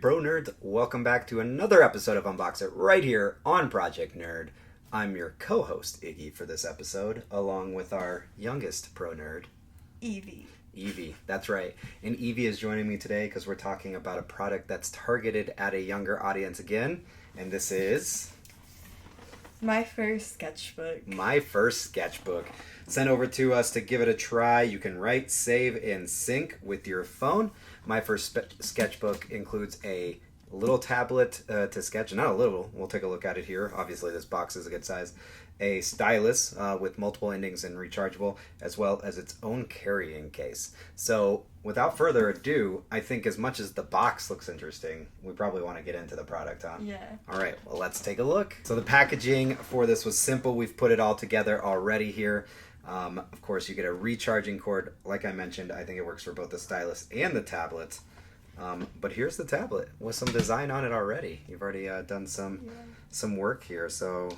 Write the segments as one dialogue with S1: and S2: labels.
S1: Pro Nerds, welcome back to another episode of Unbox It right here on Project Nerd. I'm your co-host, Iggy, for this episode, along with our youngest Pro Nerd,
S2: Evey.
S1: Evey, that's right. And Evey is joining me today because we're talking about a product that's targeted at a younger audience again, and this is...
S2: My first sketchbook.
S1: My first sketchbook. Sent over to us to give it a try. You can write, save, and sync with your phone. My first sketchbook includes a little tablet to sketch. Not a little. We'll take a look at it here. Obviously, this box is a good size. A stylus with multiple endings and rechargeable, as well as its own carrying case. So, without further ado, I think as much as the box looks interesting, we probably want to get into the product, huh?
S2: Yeah.
S1: All right, well, let's take a look. So the packaging for this was simple. We've put it all together already here. Of course, you get a recharging cord. Like I mentioned, I think it works for both the stylus and the tablet. But here's the tablet with some design on it already. You've already done some work here. So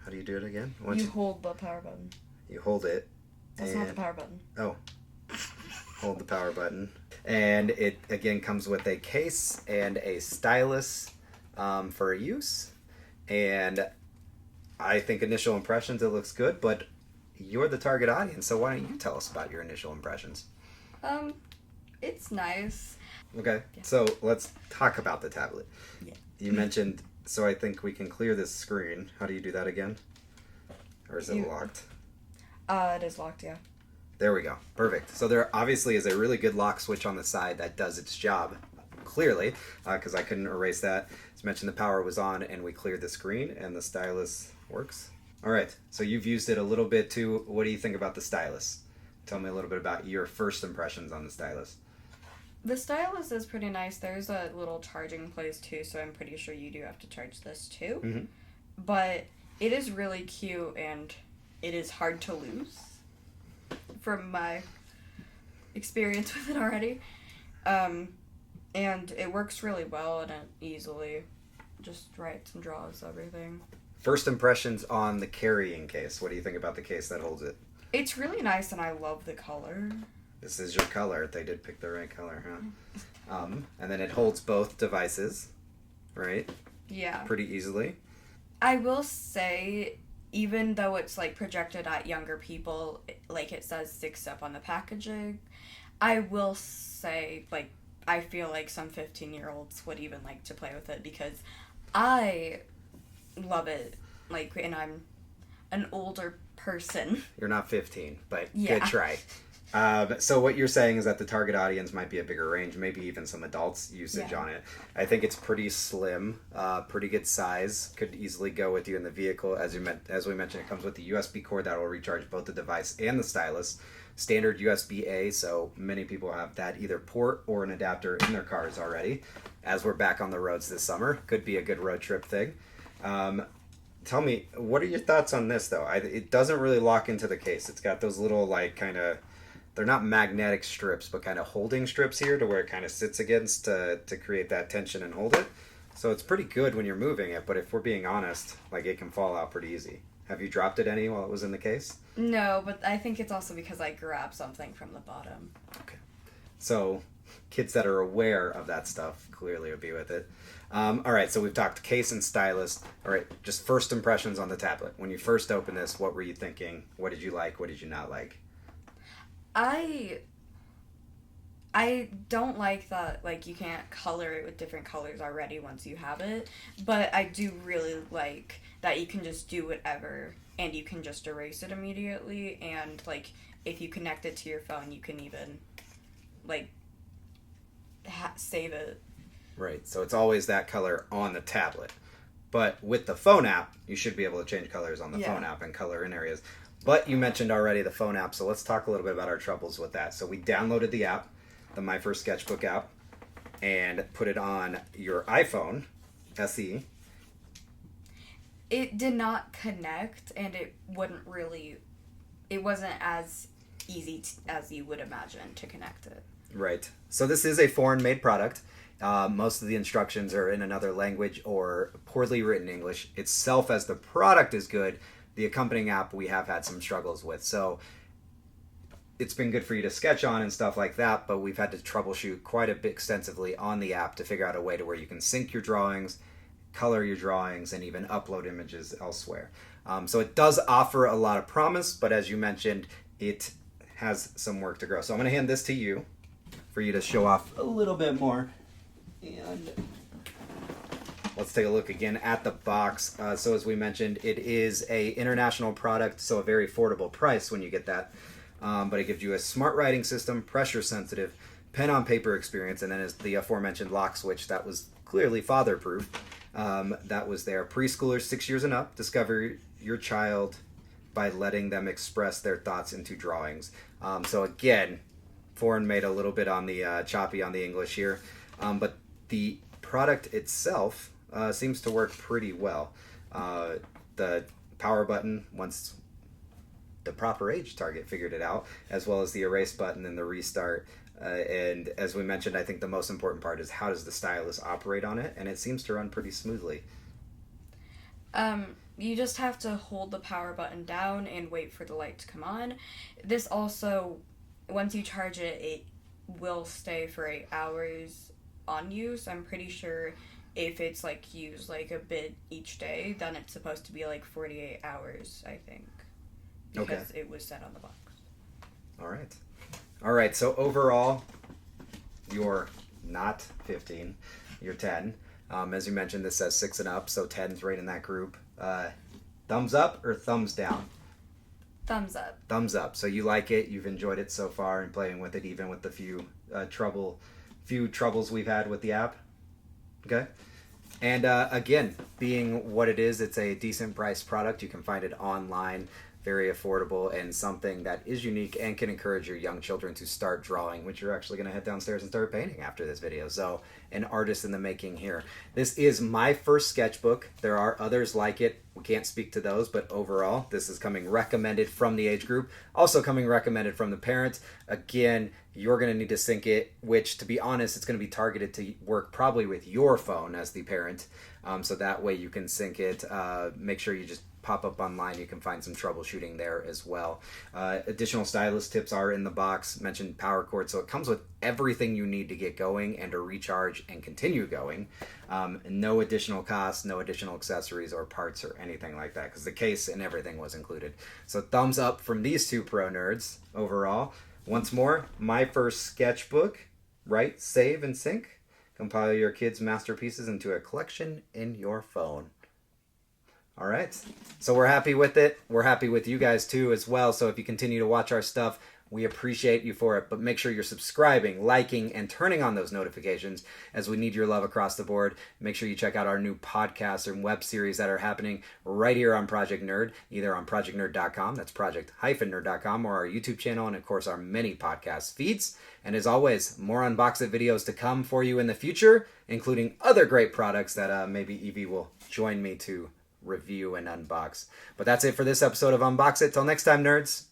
S1: how do you do it again?
S2: You hold the power button.
S1: You hold it.
S2: That's not the power button.
S1: Oh. Hold the power button. And it, again, comes with a case and a stylus for use. And I think initial impressions, it looks good, but you're the target audience, so why don't you tell us about your initial impressions?
S2: It's nice.
S1: Okay,
S2: yeah.
S1: So let's talk about the tablet.
S2: Yeah.
S1: You mentioned, so I think we can clear this screen. How do you do that again? Or is it locked?
S2: It is locked, yeah.
S1: There we go. Perfect. So there obviously is a really good lock switch on the side that does its job, clearly, because I couldn't erase that. As mentioned, the power was on and we cleared the screen and the stylus works. All right, so you've used it a little bit too. What do you think about the stylus? Tell me a little bit about your first impressions on the stylus.
S2: The stylus is pretty nice. There's a little charging place too, so I'm pretty sure you do have to charge this too.
S1: Mm-hmm.
S2: But it is really cute and it is hard to lose from my experience with it already. And it works really well and it easily just writes and draws everything.
S1: First impressions on the carrying case. What do you think about the case that holds it?
S2: It's really nice and I love the color.
S1: This is your color. They did pick the right color, huh? And then it holds both devices, right?
S2: Yeah.
S1: Pretty easily.
S2: I will say, even though it's like projected at younger people, like it says 6 up on the packaging, I will say, like, I feel like some 15-year-olds would even like to play with it because I love it, like, and I'm an older person.
S1: You're not 15, but
S2: yeah.
S1: Good try. So what you're saying is that the target audience might be a bigger range, maybe even some adults usage on it. I think it's pretty slim, pretty good size, could easily go with you in the vehicle. As we mentioned, it comes with the USB cord that will recharge both the device and the stylus. Standard USB-A, so many people have that either port or an adapter in their cars already. As we're back on the roads this summer, could be a good road trip thing. Tell me, what are your thoughts on this, though? It doesn't really lock into the case. It's got those little, like, kind of, they're not magnetic strips, but kind of holding strips here to where it kind of sits against to create that tension and hold it. So it's pretty good when you're moving it, but if we're being honest, like, it can fall out pretty easy. Have you dropped it any while it was in the case?
S2: No, but I think it's also because I grabbed something from the bottom.
S1: Okay. So kids that are aware of that stuff clearly would be with it. All right, so we've talked case and stylus. All right, just first impressions on the tablet. When you first opened this, what were you thinking? What did you like? What did you not like?
S2: I don't like that, like, you can't color it with different colors already once you have it, but I do really like that you can just do whatever and you can just erase it immediately, and, like, if you connect it to your phone, you can even, like, save it.
S1: Right, so it's always that color on the tablet. But with the phone app, you should be able to change colors on the phone app and color in areas. But you mentioned already the phone app, so let's talk a little bit about our troubles with that. So we downloaded the app, the My First Sketchbook app, and put it on your iPhone SE.
S2: It did not connect, and it wasn't as easy as you would imagine to connect it.
S1: Right. So this is a foreign-made product. Most of the instructions are in another language or poorly written English. Itself, as the product is good, the accompanying app we have had some struggles with. So it's been good for you to sketch on and stuff like that, but we've had to troubleshoot quite a bit extensively on the app to figure out a way to where you can sync your drawings, color your drawings, and even upload images elsewhere. So it does offer a lot of promise, but as you mentioned, it has some work to grow. So I'm going to hand this to you for you to show off a little bit more. And let's take a look again at the box. So as we mentioned, it is a international product, so a very affordable price when you get that. But it gives you a smart writing system, pressure sensitive, pen on paper experience, and then as the aforementioned lock switch that was clearly father proof. That was there. Preschoolers 6 years and up, discover your child by letting them express their thoughts into drawings. So again, foreign made a little bit on the choppy on the English here, but the product itself seems to work pretty well. The power button, once the proper age target figured it out, as well as the erase button and the restart. And as we mentioned, I think the most important part is how does the stylus operate on it, and it seems to run pretty smoothly.
S2: You just have to hold the power button down and wait for the light to come on. This also, once you charge it, it will stay for 8 hours on you, so I'm pretty sure if it's like used like a bit each day, then it's supposed to be like 48 hours, I think. Because it was set on the box.
S1: All right, so overall, you're not 15, you're 10. As you mentioned, this says 6 and up, so 10's right in that group. Thumbs up or thumbs down?
S2: Thumbs up.
S1: Thumbs up. So you like it, you've enjoyed it so far, and playing with it, even with the few troubles we've had with the app. Okay. And again, being what it is, it's a decent priced product. You can find it online, very affordable, and something that is unique and can encourage your young children to start drawing, which you're actually going to head downstairs and start painting after this video. So an artist in the making here. This is my first sketchbook. There are others like it. We can't speak to those, but overall, this is coming recommended from the age group. Also coming recommended from the parents. Again, you're going to need to sync it, which, to be honest, it's going to be targeted to work probably with your phone as the parent. So that way you can sync it. Make sure you just pop up online. You can find some troubleshooting there as well. Additional stylus tips are in the box. Mentioned power cord, so it comes with everything you need to get going and to recharge and continue going. No additional costs, no additional accessories or parts or anything like that, because the case and everything was included. So thumbs up from these two pro nerds overall. Once more, my first sketchbook. Write, save, and sync. Compile your kids' masterpieces into a collection in your phone. All right. So we're happy with it. We're happy with you guys too as well. So if you continue to watch our stuff, we appreciate you for it. But make sure you're subscribing, liking, and turning on those notifications, as we need your love across the board. Make sure you check out our new podcasts and web series that are happening right here on Project Nerd, either on projectnerd.com, that's project-nerd.com, or our YouTube channel, and of course our many podcast feeds. And as always, more Unbox It videos to come for you in the future, including other great products that maybe Evie will join me to review and unbox. But that's it for this episode of Unbox It. Till next time, nerds.